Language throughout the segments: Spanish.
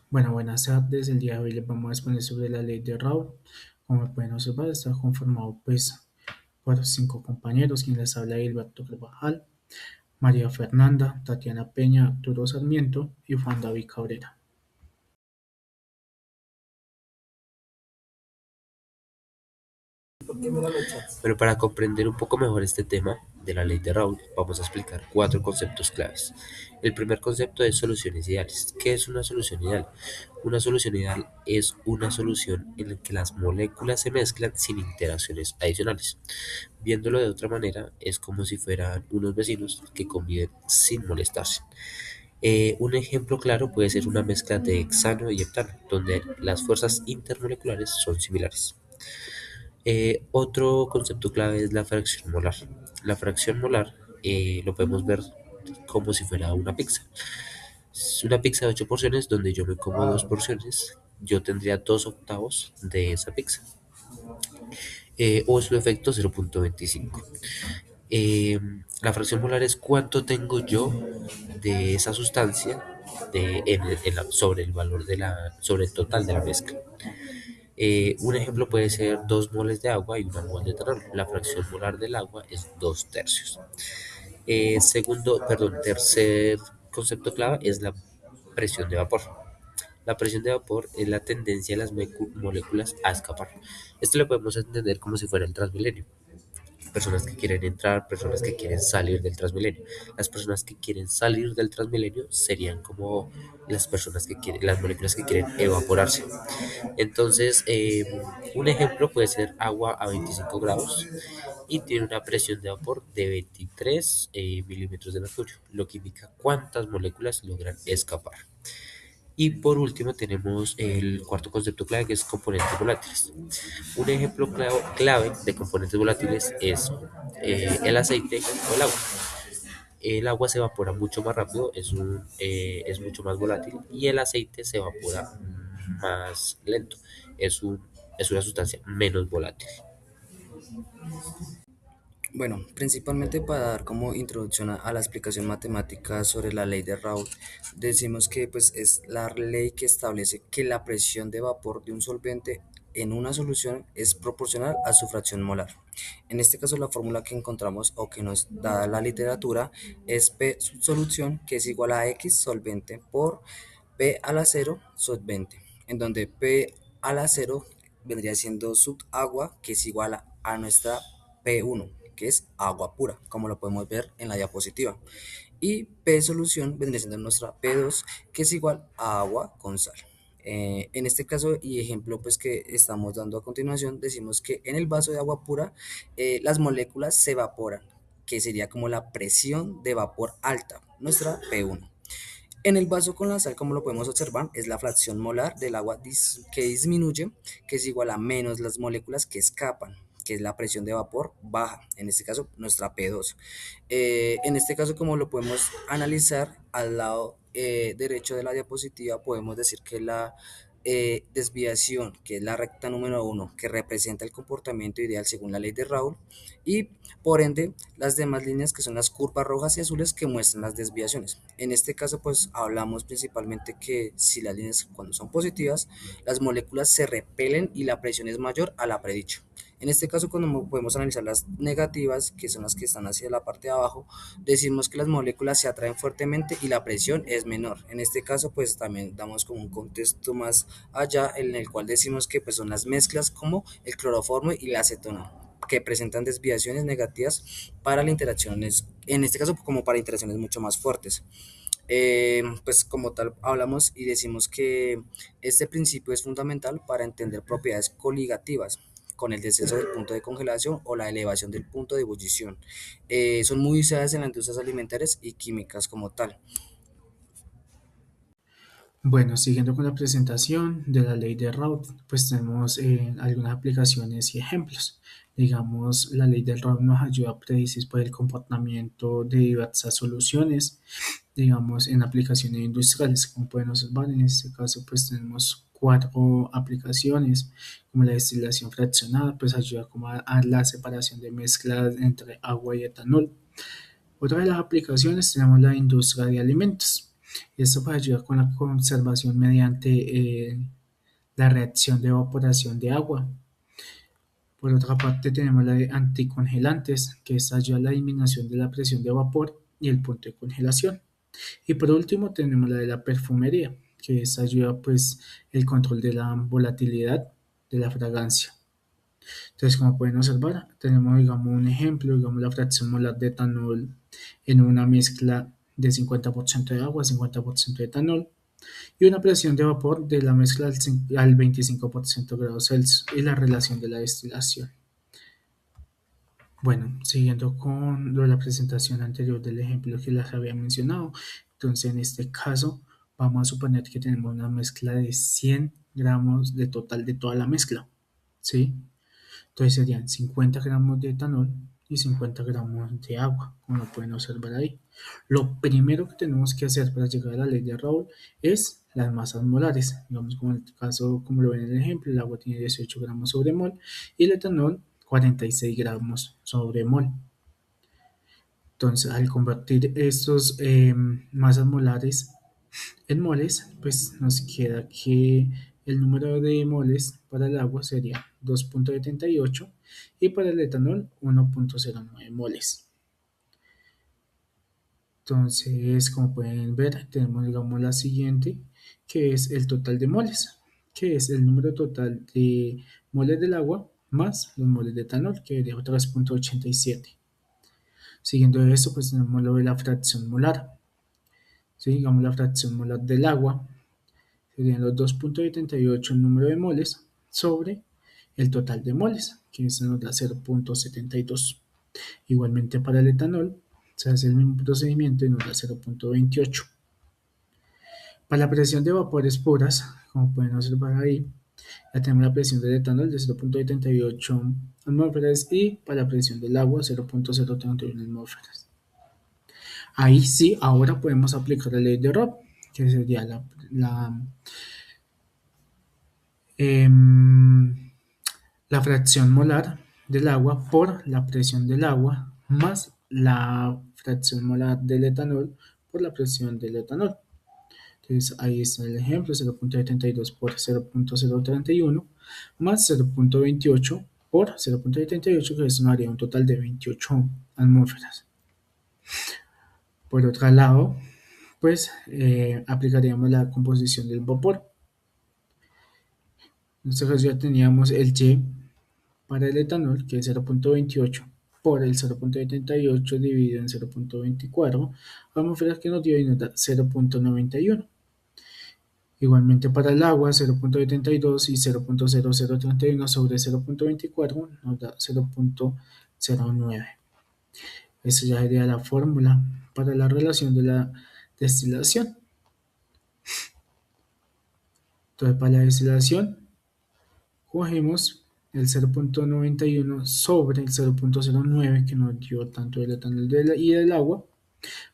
Bueno, buenas tardes. El día de hoy les vamos a exponer sobre la ley de Raoult. Como pueden observar, está conformado por cinco compañeros, quien les habla Gilberto Carvajal, María Fernanda, Tatiana Peña, Arturo Sarmiento y Juan David Cabrera. Pero para comprender un poco mejor este tema de la ley de Raoult, vamos a explicar cuatro conceptos claves. El primer concepto es soluciones ideales. ¿Qué es una solución ideal? Una solución ideal es una solución en la que las moléculas se mezclan sin interacciones adicionales. Viéndolo de otra manera, es como si fueran unos vecinos que conviven sin molestarse. Un ejemplo claro puede ser una mezcla de hexano y heptano, donde las fuerzas intermoleculares son similares. Otro concepto clave es la fracción molar. La fracción molar lo podemos ver como si fuera una pizza. Es una pizza de 8 porciones donde yo me como dos porciones, yo tendría 2 octavos de esa pizza. O su efecto 0,25. Eh, la fracción molar es cuánto tengo yo de esa sustancia sobre el valor sobre el total de la mezcla. Un ejemplo puede ser 2 moles de agua y 1 mol de etanol. La fracción molar del agua es 2 tercios. Tercer concepto clave es la presión de vapor. La presión de vapor es la tendencia de las moléculas a escapar. Esto lo podemos entender como si fuera el Transmilenio. Personas que quieren entrar, personas que quieren salir del Transmilenio. Las personas que quieren salir del Transmilenio serían como las moléculas que quieren evaporarse. Entonces, un ejemplo puede ser agua a 25 grados y tiene una presión de vapor de 23 milímetros de mercurio, lo que indica cuántas moléculas logran escapar. Y por último tenemos el cuarto concepto clave, que es componentes volátiles. Un ejemplo clave de componentes volátiles es el aceite o el agua. El agua se evapora mucho más rápido, es mucho más volátil, y el aceite se evapora más lento, es, un, es una sustancia menos volátil. Bueno, principalmente para dar como introducción a la explicación matemática sobre la ley de Raoult, decimos que pues es la ley que establece que la presión de vapor de un solvente en una solución es proporcional a su fracción molar. En este caso la fórmula que encontramos o que nos da la literatura es P solución, que es igual a X solvente por P a la cero solvente, en donde P a la cero vendría siendo agua, que es igual a nuestra P1, que es agua pura, como lo podemos ver en la diapositiva. Y P solución vendría siendo nuestra P2, que es igual a agua con sal. En este caso y ejemplo pues que estamos dando a continuación, decimos que en el vaso de agua pura las moléculas se evaporan, que sería como la presión de vapor alta, nuestra P1. En el vaso con la sal, como lo podemos observar, es la fracción molar del agua que disminuye, que es igual a menos las moléculas que escapan, que es la presión de vapor baja, en este caso nuestra P2. En este caso, como lo podemos analizar al lado derecho de la diapositiva, podemos decir que la desviación, que es la recta número uno, que representa el comportamiento ideal según la ley de Raoult, y por ende las demás líneas que son las curvas rojas y azules que muestran las desviaciones. En este caso pues hablamos principalmente que si las líneas cuando son positivas, las moléculas se repelen y la presión es mayor a la predicha. En este caso, cuando podemos analizar las negativas, que son las que están hacia la parte de abajo, decimos que las moléculas se atraen fuertemente y la presión es menor. En este caso, pues también damos como un contexto más allá en el cual decimos que pues, son las mezclas como el cloroformo y la acetona, que presentan desviaciones negativas para las interacciones, en este caso como para interacciones mucho más fuertes. Pues como tal hablamos y decimos que este principio es fundamental para entender propiedades coligativas con el descenso del punto de congelación o la elevación del punto de ebullición. Son muy usadas en las industrias alimentarias y químicas como tal. Bueno, siguiendo con la presentación de la ley de Raoult, pues tenemos algunas aplicaciones y ejemplos. Digamos, la ley de Raoult nos ayuda a predecir pues, el comportamiento de diversas soluciones, digamos, en aplicaciones industriales. Como pueden observar, en este caso, pues tenemos cuatro aplicaciones, como la destilación fraccionada, pues ayuda como a la separación de mezclas entre agua y etanol. Otra de las aplicaciones tenemos la industria de alimentos. Esto puede ayudar con la conservación mediante la reacción de evaporación de agua. Por otra parte, tenemos la de anticongelantes, que esta ayuda a la eliminación de la presión de vapor y el punto de congelación. Y por último, tenemos la de la perfumería, que esta ayuda pues el control de la volatilidad de la fragancia. Entonces, como pueden observar, tenemos, digamos, un ejemplo, digamos, la fracción molar de etanol en una mezcla de 50% de agua, 50% de etanol, y una presión de vapor de la mezcla al 25% grados Celsius y la relación de la destilación. Bueno, siguiendo con lo de la presentación anterior del ejemplo que les había mencionado, entonces en este caso vamos a suponer que tenemos una mezcla de 100 gramos de total de toda la mezcla, ¿sí? Entonces serían 50 gramos de etanol y 50 gramos de agua, como lo pueden observar ahí. Lo primero que tenemos que hacer para llegar a la ley de Raoult es las masas molares. Digamos, como en el caso, como lo ven en el ejemplo, el agua tiene 18 gramos sobre mol y el etanol 46 gramos sobre mol. Entonces, al convertir estos masas molares en moles, pues nos queda que el número de moles para el agua sería 2,78 y para el etanol 1,09 moles. Entonces, como pueden ver, tenemos, digamos, la siguiente, que es el total de moles, que es el número total de moles del agua más los moles de etanol, que sería 3,87. Siguiendo eso, pues tenemos lo de la fracción molar. ¿Sí? Digamos, la fracción molar del agua serían los 2,78 el número de moles sobre el total de moles, que eso nos da 0,72. Igualmente para el etanol se hace el mismo procedimiento y nos da 0,28. Para la presión de vapores puras, como pueden observar ahí, ya tenemos la presión del etanol de 0,78 atmósferas y para la presión del agua 0,031 atmósferas. Ahí sí, ahora podemos aplicar la ley de Roth, que sería em, la fracción molar del agua por la presión del agua más la fracción molar del etanol por la presión del etanol. Entonces ahí está el ejemplo, 0,72 por 0,031 más 0,28 por 0,78, que eso nos haría un total de 28 atmósferas. Por otro lado, pues aplicaríamos la composición del vapor. En este caso ya teníamos el Y para el etanol, que es 0,28 por el 0,78 dividido en 0,24 atmósferas, que nos dio y nos da 0,91. Igualmente para el agua, 0,72 y 0,0031 sobre 0,24 nos da 0,09. Esa ya sería la fórmula para la relación de la destilación. Entonces, para la destilación, cogemos el 0,91 sobre el 0,09 que nos dio tanto el etanol y el agua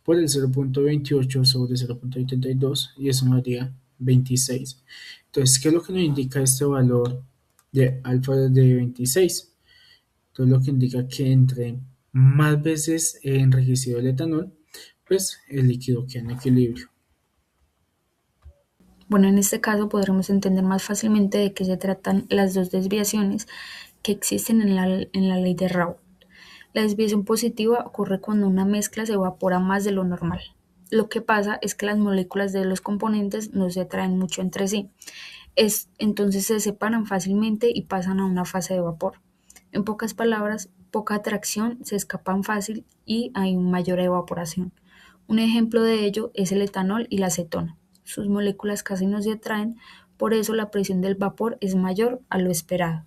por el 0,28 sobre 0,82 y eso nos daría 26. Entonces, ¿qué es lo que nos indica este valor de alfa de 26? Entonces, lo que indica que entre más veces enriquecido el etanol, pues el líquido queda en equilibrio. Bueno, en este caso podremos entender más fácilmente de qué se tratan las dos desviaciones que existen en la ley de Raoult. La desviación positiva ocurre cuando una mezcla se evapora más de lo normal. Lo que pasa es que las moléculas de los componentes no se atraen mucho entre sí. Entonces se separan fácilmente y pasan a una fase de vapor. En pocas palabras, poca atracción, se escapan fácil y hay mayor evaporación. Un ejemplo de ello es el etanol y la acetona. Sus moléculas casi no se atraen, por eso la presión del vapor es mayor a lo esperado.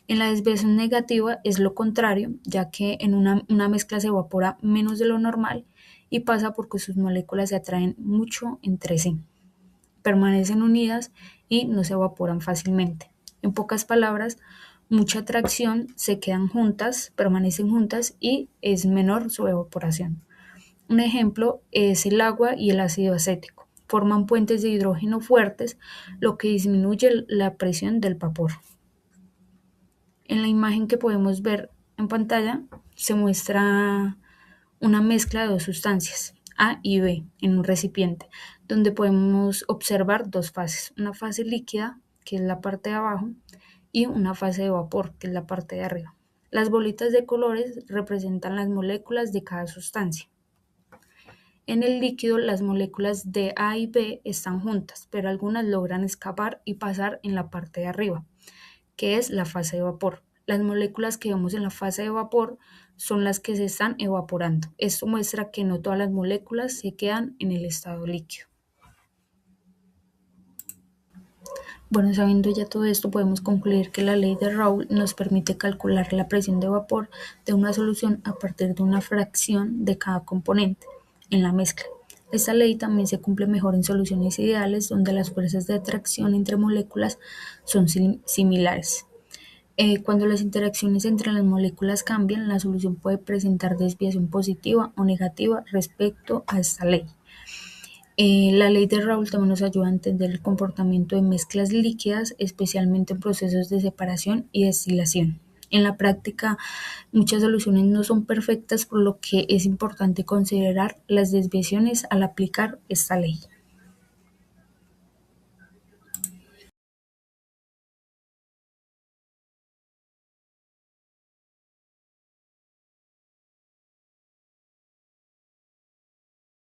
En la desviación negativa es lo contrario, ya que en una mezcla se evapora menos de lo normal y pasa porque sus moléculas se atraen mucho entre sí, permanecen unidas y no se evaporan fácilmente. En pocas palabras, mucha atracción, se quedan juntas, permanecen juntas y es menor su evaporación. Un ejemplo es el agua y el ácido acético. Forman puentes de hidrógeno fuertes, lo que disminuye la presión del vapor. En la imagen que podemos ver en pantalla se muestra una mezcla de dos sustancias. A y B en un recipiente, donde podemos observar dos fases, una fase líquida, que es la parte de abajo, y una fase de vapor, que es la parte de arriba. Las bolitas de colores representan las moléculas de cada sustancia. En el líquido, las moléculas de A y B están juntas, pero algunas logran escapar y pasar en la parte de arriba, que es la fase de vapor. Las moléculas que vemos en la fase de vapor son las que se están evaporando. Esto muestra que no todas las moléculas se quedan en el estado líquido. Bueno, sabiendo ya todo esto, podemos concluir que la ley de Raoult nos permite calcular la presión de vapor de una solución a partir de una fracción de cada componente en la mezcla. Esta ley también se cumple mejor en soluciones ideales donde las fuerzas de atracción entre moléculas son similares. Cuando las interacciones entre las moléculas cambian, la solución puede presentar desviación positiva o negativa respecto a esta ley. La ley de Raoult también nos ayuda a entender el comportamiento de mezclas líquidas, especialmente en procesos de separación y destilación. En la práctica, muchas soluciones no son perfectas, por lo que es importante considerar las desviaciones al aplicar esta ley.